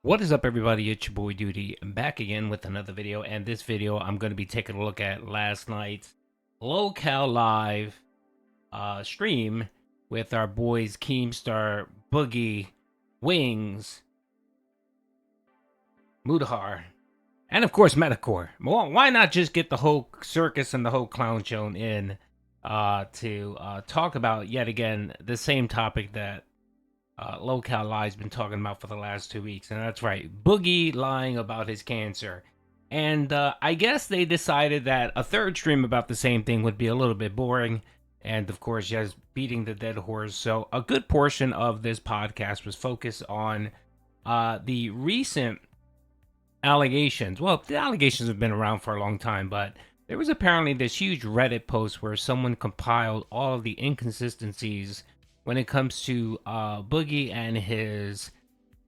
What is up, everybody? It's your boy Duty. I'm back again with another video, and this video I'm going to be taking a look at last night's Lolcow live stream with our boys Keemstar, Boogie, Wings, Mudahar, and of course Metacore. Well, why not just get the whole circus and the whole clown show in to talk about yet again the same topic that Lolcow Lie's been talking about for the last 2 weeks, and that's right, Boogie lying about his cancer. And I guess they decided that a third stream about the same thing would be a little bit boring, and of course, yes, beating the dead horse. So a good portion of this podcast was focused on the recent allegations. Well, the allegations have been around for a long time, but there was apparently this huge Reddit post where someone compiled all of the inconsistencies when it comes to Boogie and his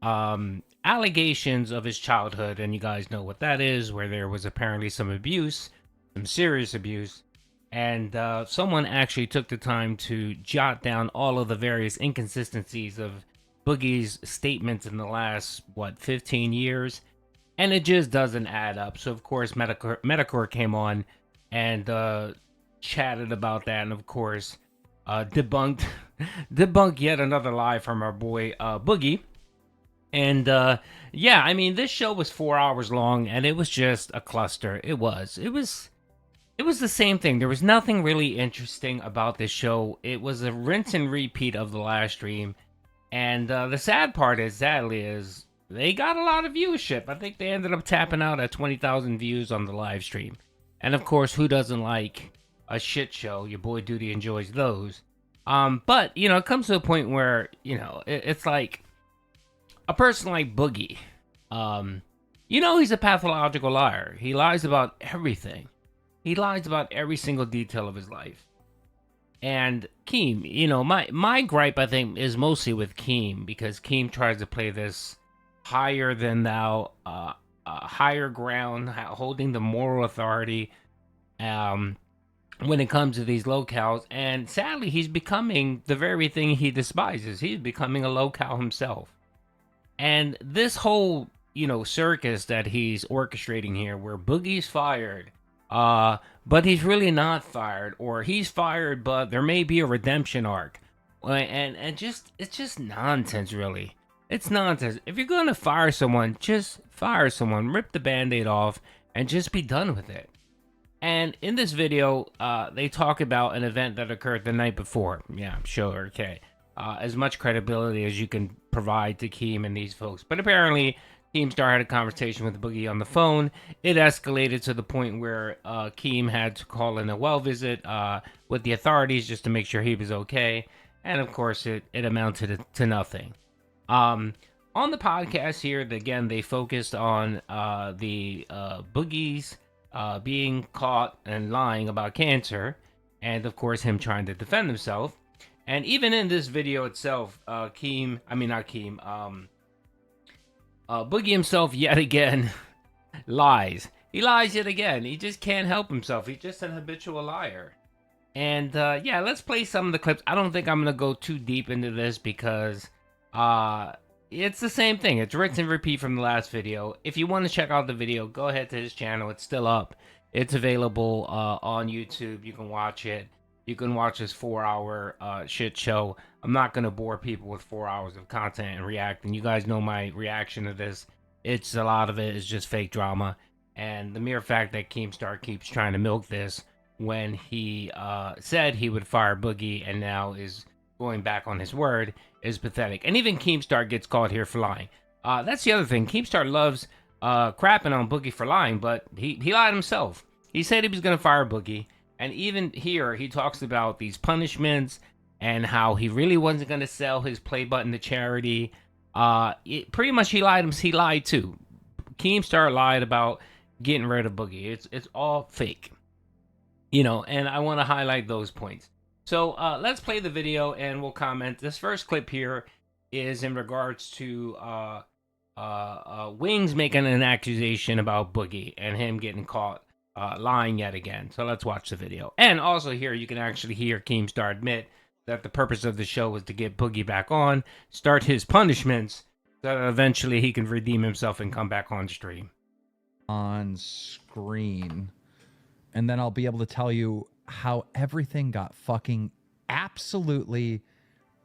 allegations of his childhood. And you guys know what that is, where there was apparently some abuse, some serious abuse. And someone actually took the time to jot down all of the various inconsistencies of Boogie's statements in the last, 15 years. And it just doesn't add up. So, of course, Metacore came on and chatted about that. And, of course, debunked yet another lie from our boy Boogie. And yeah, I mean, this show was 4 hours long, and it was just a cluster. It was the same thing. There was nothing really interesting about this show. It was a rinse and repeat of the last stream. And the sad part is, sadly, is they got a lot of viewership. I think they ended up tapping out at 20,000 views on the live stream. And of course, who doesn't like a shit show? Your boy Duty enjoys those. But, you know, it comes to a point where, you know, it's like a person like Boogie. You know, he's a pathological liar. He lies about everything. He lies about every single detail of his life. And Keem, you know, my gripe, I think, is mostly with Keem, because Keem tries to play this higher than thou, higher ground, holding the moral authority, when it comes to these Lolcows. And sadly, he's becoming the very thing he despises. He's becoming a Lolcow himself. And this whole, you know, circus that he's orchestrating here, where Boogie's fired, but he's really not fired, or he's fired, but there may be a redemption arc. And it's just nonsense, really. It's nonsense. If you're going to fire someone, just fire someone. Rip the Band-Aid off and just be done with it. And in this video, they talk about an event that occurred the night before. Yeah, sure, okay. As much credibility as you can provide to Keem and these folks. But apparently, Keemstar had a conversation with Boogie on the phone. It escalated to the point where Keem had to call in a well visit with the authorities just to make sure he was okay. And of course, it amounted to nothing. On the podcast here, again, they focused on the Boogie's being caught and lying about cancer, and of course him trying to defend himself. And even in this video itself, Boogie himself yet again lies. He lies yet again. He just can't help himself. He's just an habitual liar. And yeah, let's play some of the clips. I don't think I'm gonna go too deep into this because it's the same thing. It's rinse and repeat from the last video. If you want to check out the video, go ahead to his channel. It's still up. It's available on YouTube. You can watch it. You can watch this 4-hour shit show. I'm not going to bore people with 4 hours of content and reacting. You guys know my reaction to this. It's a lot of it is just fake drama. And the mere fact that Keemstar keeps trying to milk this when he said he would fire Boogie and now is going back on his word is pathetic. And even Keemstar gets caught here for lying. That's the other thing. Keemstar loves crapping on Boogie for lying, but he lied himself. He said he was going to fire Boogie. And even here, he talks about these punishments and how he really wasn't going to sell his play button to charity. Pretty much he lied too. Keemstar lied about getting rid of Boogie. It's all fake. You know, and I want to highlight those points. So let's play the video and we'll comment. This first clip here is in regards to Wings making an accusation about Boogie and him getting caught lying yet again. So let's watch the video. And also here you can actually hear Keemstar admit that the purpose of the show was to get Boogie back on, start his punishments, So that eventually he can redeem himself and come back on stream. On screen. And then I'll be able to tell you how everything got fucking absolutely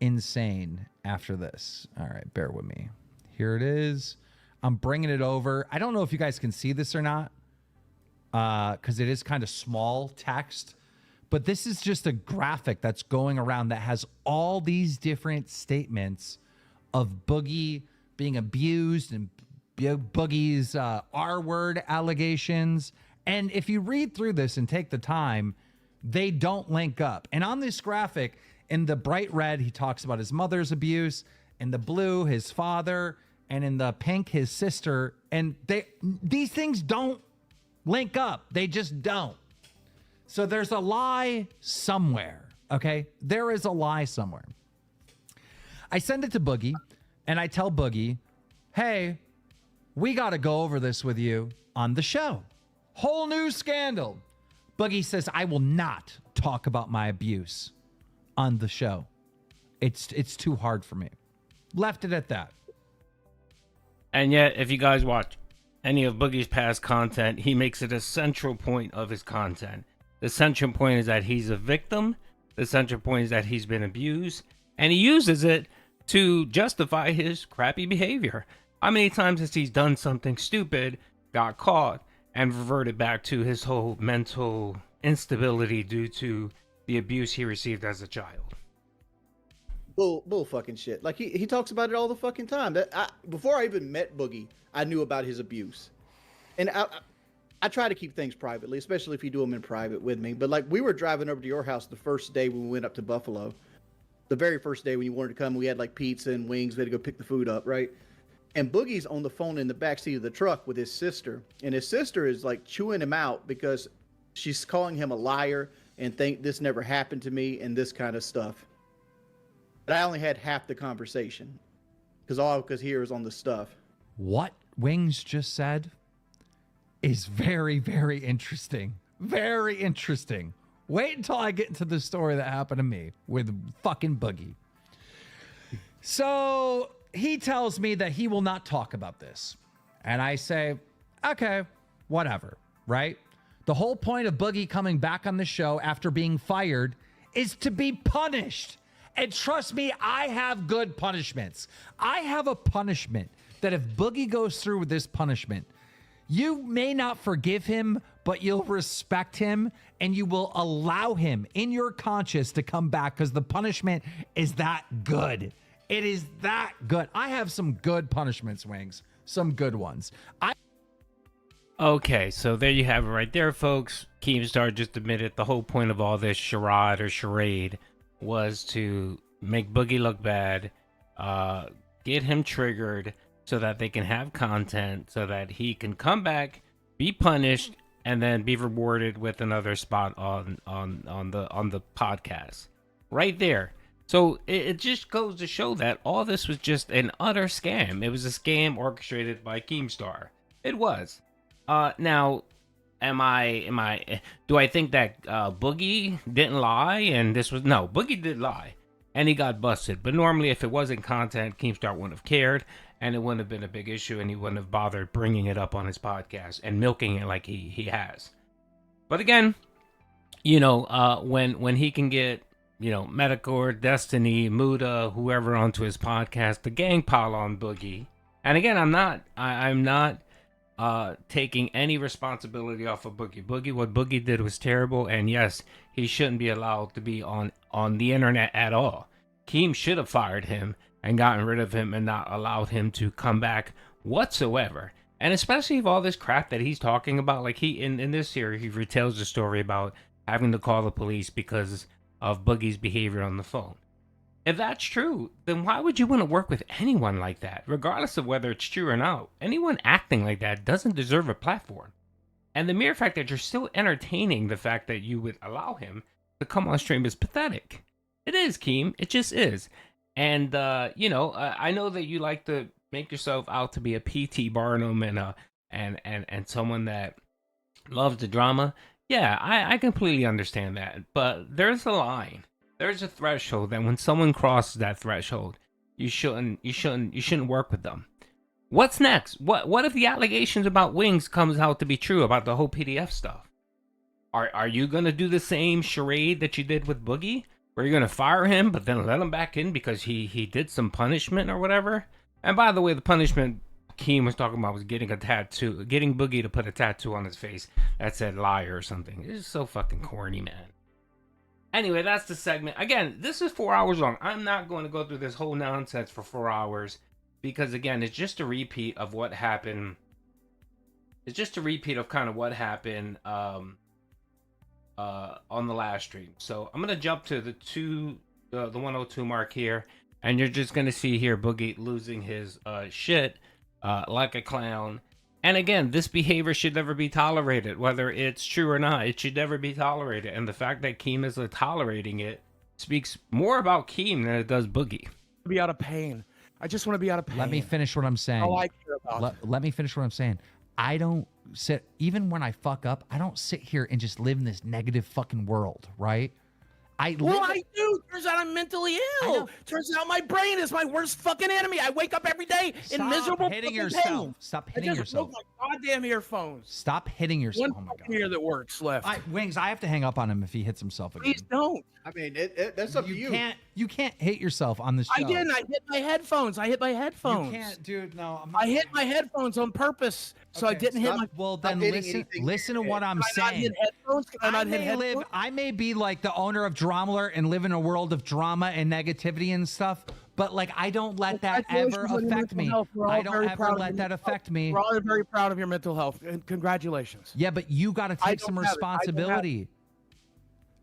insane after this. All right, bear with me. Here it is. I'm bringing it over. I don't know if you guys can see this or not, because it is kind of small text. But this is just a graphic that's going around that has all these different statements of Boogie being abused and Boogie's R-word allegations. And if you read through this and take the time, they don't link up. And on this graphic, in the bright red, he talks about his mother's abuse. In the blue, his father. And in the pink, his sister. And these things don't link up. They just don't. So there's a lie somewhere, okay? There is a lie somewhere. I send it to Boogie, and I tell Boogie, hey, we got to go over this with you on the show. Whole new scandal. Boogie says, I will not talk about my abuse on the show. It's too hard for me. Left it at that. And yet, if you guys watch any of Boogie's past content, he makes it a central point of his content. The central point is that he's a victim. The central point is that he's been abused. And he uses it to justify his crappy behavior. How many times has he done something stupid, got caught, and reverted back to his whole mental instability due to the abuse he received as a child? Bull fucking shit. Like he talks about it all the fucking time. Before I even met Boogie, I knew about his abuse. And I try to keep things privately, especially if you do them in private with me. But like we were driving over to your house the first day when we went up to Buffalo. The very first day when you wanted to come, we had like pizza and wings. We had to go pick the food up, right? And Boogie's on the phone in the backseat of the truck with his sister. And his sister is like chewing him out because she's calling him a liar and think this never happened to me and this kind of stuff. But I only had half the conversation because all I could hear is on the stuff. What Wings just said is very, very interesting. Very interesting. Wait until I get into the story that happened to me with fucking Boogie. So he tells me that he will not talk about this. And I say, okay, whatever, right? The whole point of Boogie coming back on the show after being fired is to be punished. And trust me, I have good punishments. I have a punishment that if Boogie goes through with this punishment, you may not forgive him, but you'll respect him and you will allow him in your conscience to come back because the punishment is that good. It is that good. I have some good punishments, Wings. Some good ones. Okay, so there you have it right there, folks. Keemstar just admitted the whole point of all this charade or charade was to make Boogie look bad, get him triggered so that they can have content, so that he can come back, be punished, and then be rewarded with another spot on the podcast. Right there. So it just goes to show that all this was just an utter scam. It was a scam orchestrated by Keemstar. It was. Now, do I think that Boogie didn't lie and this was, no, Boogie did lie and he got busted. But normally if it wasn't content, Keemstar wouldn't have cared and it wouldn't have been a big issue and he wouldn't have bothered bringing it up on his podcast and milking it like he has. But again, you know, when he can get, you know, Metacore, Destiny, Muda, whoever onto his podcast, the gang pile on Boogie. And again, I'm not taking any responsibility off of Boogie. What Boogie did was terrible, and yes, he shouldn't be allowed to be on the internet at all. Keem should have fired him and gotten rid of him and not allowed him to come back whatsoever. And especially if all this crap that he's talking about, like he in this series, he retells the story about having to call the police because of Boogie's behavior on the phone. If that's true, then why would you want to work with anyone like that, regardless of whether it's true or not? Anyone acting like that doesn't deserve a platform. And the mere fact that you're still entertaining the fact that you would allow him to come on stream is pathetic. It is, Keem. It just is. And, you know, I know that you like to make yourself out to be a P.T. Barnum and someone that loves the drama. Yeah, I completely understand that. But there's a line. There's a threshold, and when someone crosses that threshold, you shouldn't work with them. What's next? What if the allegations about Wings comes out to be true about the whole PDF stuff? Are you gonna do the same charade that you did with Boogie, where you're gonna fire him but then let him back in because he did some punishment or whatever? And by the way, the punishment Keem was talking about was getting a tattoo, getting Boogie to put a tattoo on his face that said liar or something. It's so fucking corny, man. Anyway, that's the segment. Again, this is 4 hours long. I'm not going to go through this whole nonsense for 4 hours because, again, it's just a repeat of what happened. It's just a repeat of kind of what happened on the last stream. So I'm going to jump to the 102 mark here, and you're just going to see here Boogie losing his shit like a clown. And again, this behavior should never be tolerated, whether it's true or not. It should never be tolerated. And the fact that Keem is tolerating it speaks more about Keem than it does Boogie. Be out of pain. I just want to be out of pain. Let me finish what I'm saying. All I care about. Let me finish what I'm saying. I don't sit, even when I fuck up, I don't sit here and just live in this negative fucking world, right? I do. Turns out I'm mentally ill. Turns out my brain is my worst fucking enemy. I wake up every day in miserable hitting fucking yourself. pain. Stop hitting yourself. Broke my goddamn earphones. Stop hitting yourself. One Oh my fucking god. ear that works left. Wings, I have to hang up on him if he hits himself again. Please don't. I mean, that's up to you. You can't hit yourself on this show. I didn't. I hit my headphones. You can't, dude. No, I'm not. I hit my headphones on purpose, so I Okay, didn't hit stop. my. Well, Stop then hitting anything. listen to what I'm Can I not saying. hit headphones? Can I not hit may headphones? I may be like the owner of Dramaler and live in a world of drama and negativity and stuff, but like I don't let that ever Congratulations on your affect mental me. health. We're all I don't very ever proud of let your that mental affect me. We're all very proud of your mental health, and congratulations. Yeah, but you got to I take don't some have it. I don't have it. responsibility.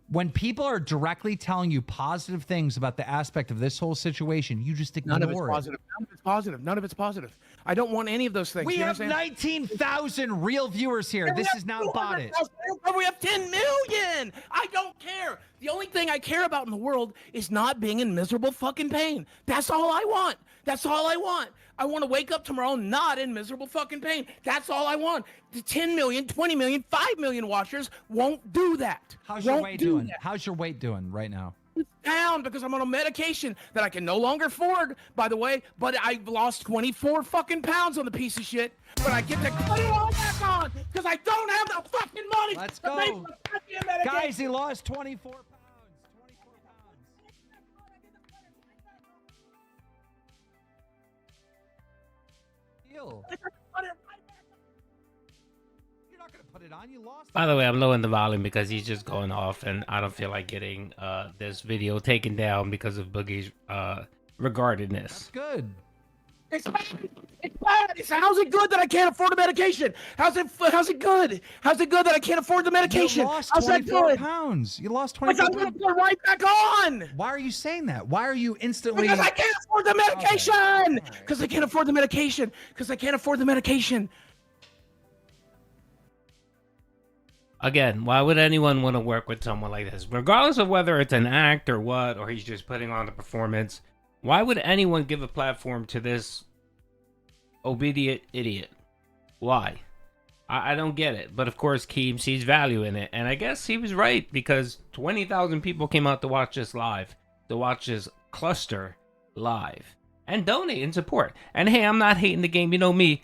When people are directly telling you positive things about the aspect of this whole situation, you just ignore None of it's it. positive. None of it's positive. None of it's positive. I don't want any of those things. We You have understand? 19,000 real viewers here. Yeah, we This have is not bought it. 200,000. We have 10 million. I don't care. The only thing I care about in the world is not being in miserable fucking pain. That's all I want. That's all I want. I want to wake up tomorrow not in miserable fucking pain. That's all I want. The 10 million, 20 million, 5 million watchers won't do that. How's your Won't weight do doing? that. How's your weight doing right now? It's down because I'm on a medication that I can no longer afford, by the way, but I've lost 24 fucking pounds on the piece of shit, but I get to put it all back on because I don't have the fucking money. Let's to pay go. for goddamn medication. Guys, he lost 24 pounds. 24 pounds. Deal. You're not going to put it on. You lost. By the way, I'm lowering the volume because he's just going off, and I don't feel like getting this video taken down because of Boogie's regardedness. Good. It's bad. It's bad. How's it good that I can't afford the medication? How's it good? How's it good that I can't afford the medication? You lost How's that 24 good? pounds. You lost Like 24 I'm gonna pounds. put it right back on. Why are you saying that? Why are you instantly... Because I can't afford the medication. right. Because I can't afford the medication. Because I can't afford the medication. Again, why would anyone want to work with someone like this? Regardless of whether it's an act or what, or he's just putting on the performance, why would anyone give a platform to this obedient idiot? Why? I don't get it. But of course, Keem sees value in it. And I guess he was right because 20,000 people came out to watch this live, to watch this cluster live and donate and support. And hey, I'm not hating the game. You know me,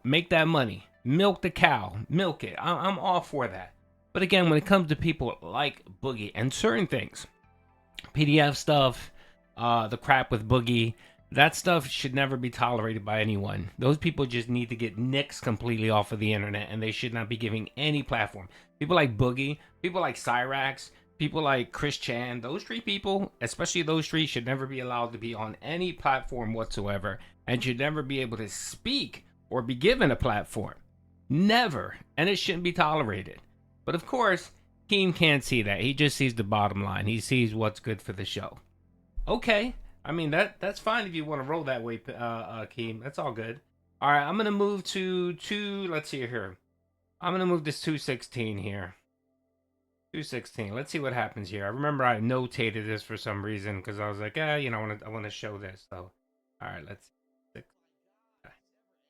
make that money. Milk the cow, milk it. I'm all for that. But again, when it comes to people like Boogie and certain things, PDF stuff, the crap with Boogie, that stuff should never be tolerated by anyone. Those people just need to get nixed completely off of the internet, and they should not be giving any platform. People like Boogie, people like Cyrax, people like Chris Chan, those three people, especially those three, should never be allowed to be on any platform whatsoever, and should never be able to speak or be given a platform. Never. And it shouldn't be tolerated. But of course, Keem can't see that. He just sees the bottom line. He sees what's good for the show. Okay. I mean, that's fine if you want to roll that way, Keem. That's all good. All right, I'm going to move to let's see here. I'm going to move this 216 here. 216. Let's see what happens here. I remember I notated this for some reason because I was like, I want to show this. So, all right, let's.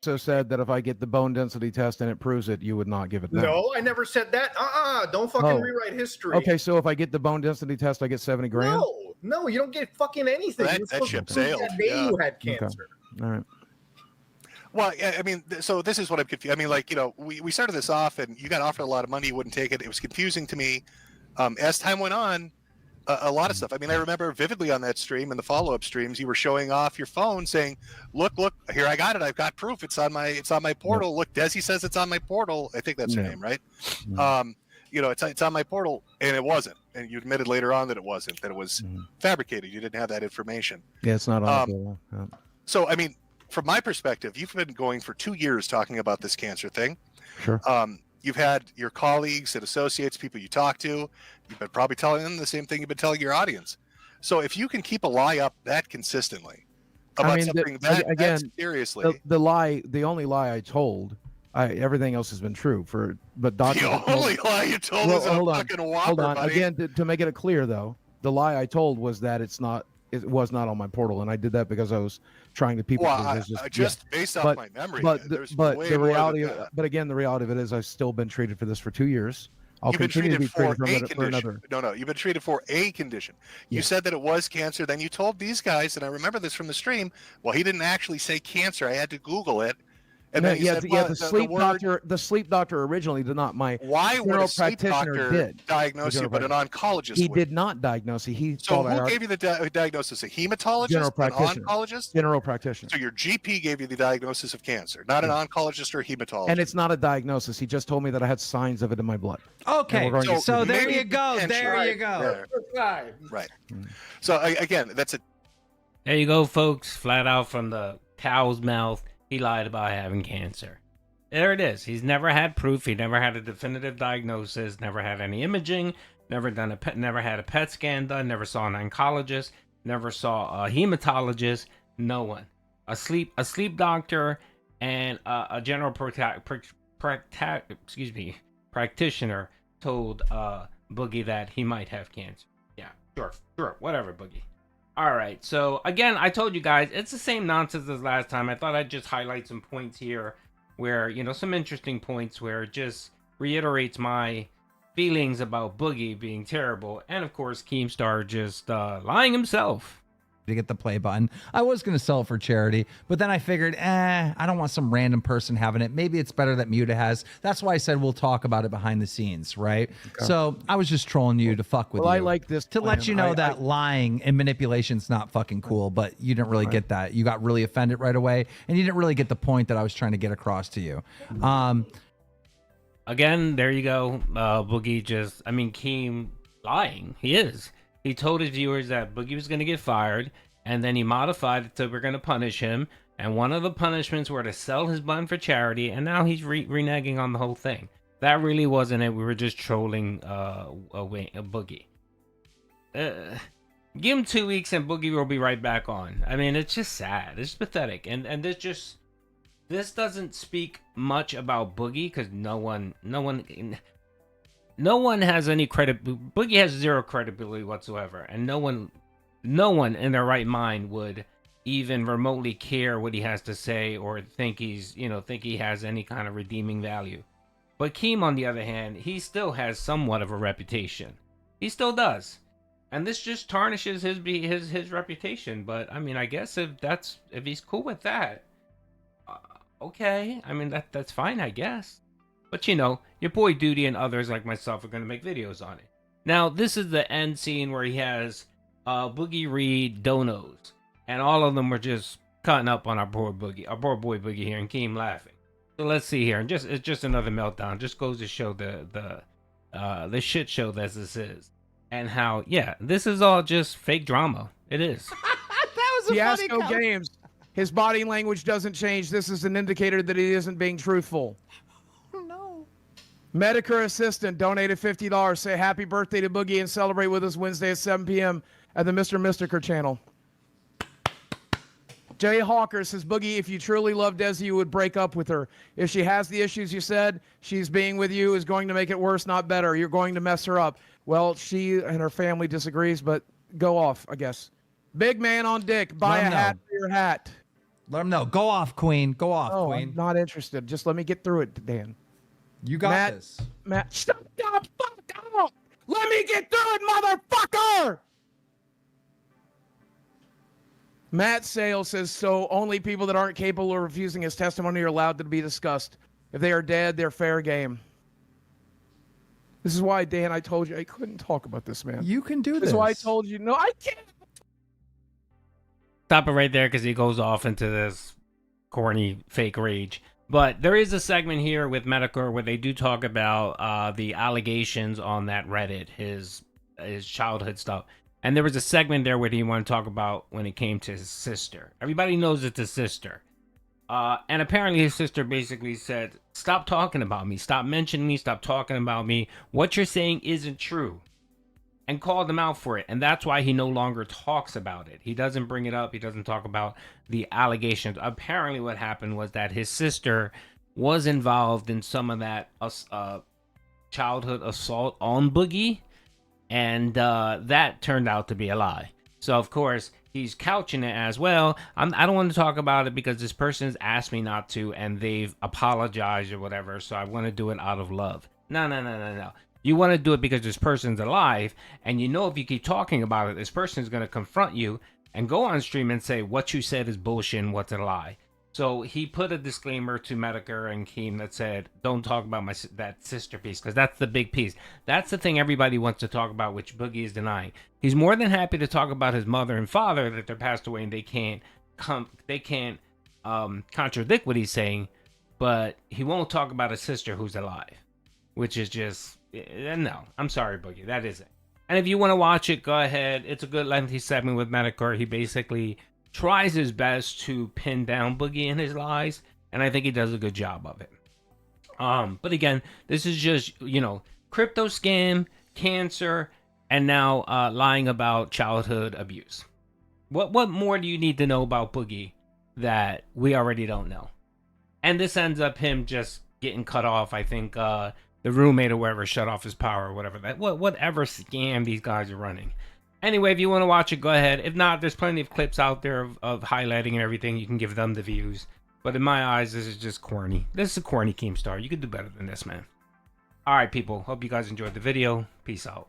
So said that if I get the bone density test and it proves it, you would not give it back. No, I never said that. Don't fucking Oh. rewrite history. Okay, so if I get the bone density test, I get 70 grand. No, No, you don't get fucking anything. That- You're that supposed ship to prove sailed, that day yeah. you had Okay. cancer. All right. Well, I mean, so this is what I'm confused. I mean, like, we started this off, and you got offered a lot of money, you wouldn't take it. It was confusing to me. As time went on, a lot of stuff. I mean, I remember vividly on that stream and the follow-up streams, you were showing off your phone, saying, "Look, here I got it. I've got proof. It's on my portal. Look, Desi says it's on my portal. I think that's her Yeah. name, right? Yeah. It's on my portal, and it wasn't. And you admitted later on that it wasn't. That it was fabricated. You didn't have that information. Yeah, it's not on the portal. Yeah. So, I mean, from my perspective, you've been going for 2 years talking about this cancer thing. Sure. You've had your colleagues and associates, people you talk to, you've been probably telling them the same thing you've been telling your audience. So if you can keep a lie up that consistently about something that seriously, the only lie I told, everything else has been true. But doctors. the only lie you told is a fucking whopper, Hold on. buddy. Again, to make it clear though, the lie I told was that it was not on my portal, and I did that because I was trying to people. Well, based off my memory, but the reality, but again, the reality of it is I've still been treated for this for 2 years. I'll You've been continue to be treated treated for a another. condition. No, you've been treated for a condition. You said that it was cancer. Then you told these guys, and I remember this from the stream. Well, he didn't actually say cancer. I had to Google it. And then he said, the sleep doctor originally did not. Why would a sleep doctor did diagnose you, but an oncologist He would? did not diagnose you. So who gave you the diagnosis? A hematologist? General An practitioner. oncologist? General practitioner. So your GP gave you the diagnosis of cancer, not an oncologist or a hematologist. And it's not a diagnosis. He just told me that I had signs of it in my blood. Okay, so there maybe you go. There you go. Right. So again, that's a. There you go, folks. Flat out from the cow's mouth, he lied about having cancer. There it is. He's never had proof. He never had a definitive diagnosis. Never had any imaging. Never had a PET scan done. Never saw an oncologist. Never saw a hematologist. No one. A sleep doctor and a general practitioner told Boogie that he might have cancer. Yeah, sure, whatever, Boogie. All right, so again, I told you guys it's the same nonsense as last time. I thought I'd just highlight some points here where, some interesting points where it just reiterates my feelings about Boogie being terrible. And of course, Keemstar just lying himself. To get the play button. I was going to sell it for charity, but then I figured, I don't want some random person having it. Maybe it's better that Muta has. That's why I said we'll talk about it behind the scenes, right? Okay. So I was just trolling you to fuck with you. I like this to let you know that lying and manipulation's not fucking cool, but you didn't really get that. You got really offended right away, and you didn't really get the point that I was trying to get across to you. Again, there you go. Boogie Keem lying. He is. He told his viewers that Boogie was going to get fired, and then he modified it to we're going to punish him. And one of the punishments were to sell his bun for charity, and now he's reneging on the whole thing. That really wasn't it. We were just trolling Boogie. Give him 2 weeks, and Boogie will be right back on. I mean, it's just sad. It's pathetic, and this doesn't speak much about Boogie because no one has any credit. Boogie has zero credibility whatsoever, and no one in their right mind would even remotely care what he has to say or think he has any kind of redeeming value. But Keem, on the other hand, he still has somewhat of a reputation. He still does, and this just tarnishes his reputation. But I mean, I guess if he's cool with that, okay. I mean that's fine, I guess. But your boy Duty and others like myself are going to make videos on it. Now, this is the end scene where he has Boogie read donos. And all of them were just cutting up on our poor boy Boogie here, and Keem laughing. So let's see here. And it's just another meltdown. Just goes to show the shit show that this is. And how, this is all just fake drama. It is. That was a Fiasco funny Games. His body language doesn't change. This is an indicator that he isn't being truthful. Medicare Assistant donated $50. Say happy birthday to Boogie and celebrate with us Wednesday at 7 p.m. at the Mr. Mystiker channel. Jay Hawker says, Boogie, if you truly love Desi, you would break up with her. If she has the issues you said, she's being with you is going to make it worse, not better. You're going to mess her up. Well, she and her family disagrees, but go off, I guess. Big man on dick. Buy a hat for your hat. Let him know. Go off, Queen. Go off, Queen. I'm not interested. Just let me get through it, Dan. You got this. Matt, shut the fuck up! Let me get through it, motherfucker! Matt Sale says, so only people that aren't capable of refusing his testimony are allowed to be discussed. If they are dead, they're fair game. This is why, Dan, I told you I couldn't talk about this, man. You can do this. This is why I told you, no, I can't. Stop it right there because he goes off into this corny fake rage. But there is a segment here with Medicare where they do talk about the allegations on that Reddit, his childhood stuff. And there was a segment there where he wanted to talk about when it came to his sister. Everybody knows it's his sister. And apparently his sister basically said, stop talking about me. Stop mentioning me. Stop talking about me. What you're saying isn't true. And called him out for it. And that's why he no longer talks about it. He doesn't bring it up. He doesn't talk about the allegations. Apparently what happened was that his sister was involved in some of that childhood assault on Boogie. And that turned out to be a lie. So, of course, he's couching it as, well, I don't want to talk about it because this person's asked me not to and they've apologized or whatever. So I want to do it out of love. No. You want to do it because this person's alive, and you know if you keep talking about it, this person is going to confront you and go on stream and say what you said is bullshit and what's a lie. So he put a disclaimer to Medicare and Keem that said, don't talk about that sister piece, because that's the big piece. That's the thing everybody wants to talk about, which Boogie is denying. He's more than happy to talk about his mother and father that they're passed away and they can't contradict what he's saying, but he won't talk about a sister who's alive, which is just... No, I'm sorry, Boogie. That isn't. And if you want to watch it, go ahead. It's a good lengthy segment with Medicare. He basically tries his best to pin down Boogie in his lies, and I think he does a good job of it. But again, this is just, crypto scam, cancer, and now lying about childhood abuse. What more do you need to know about Boogie that we already don't know? And this ends up him just getting cut off. I think the roommate or whatever shut off his power or whatever. Whatever scam these guys are running. Anyway, if you want to watch it, go ahead. If not, there's plenty of clips out there of highlighting and everything. You can give them the views. But in my eyes, this is just corny. This is a corny Keemstar. You could do better than this, man. All right, people. Hope you guys enjoyed the video. Peace out.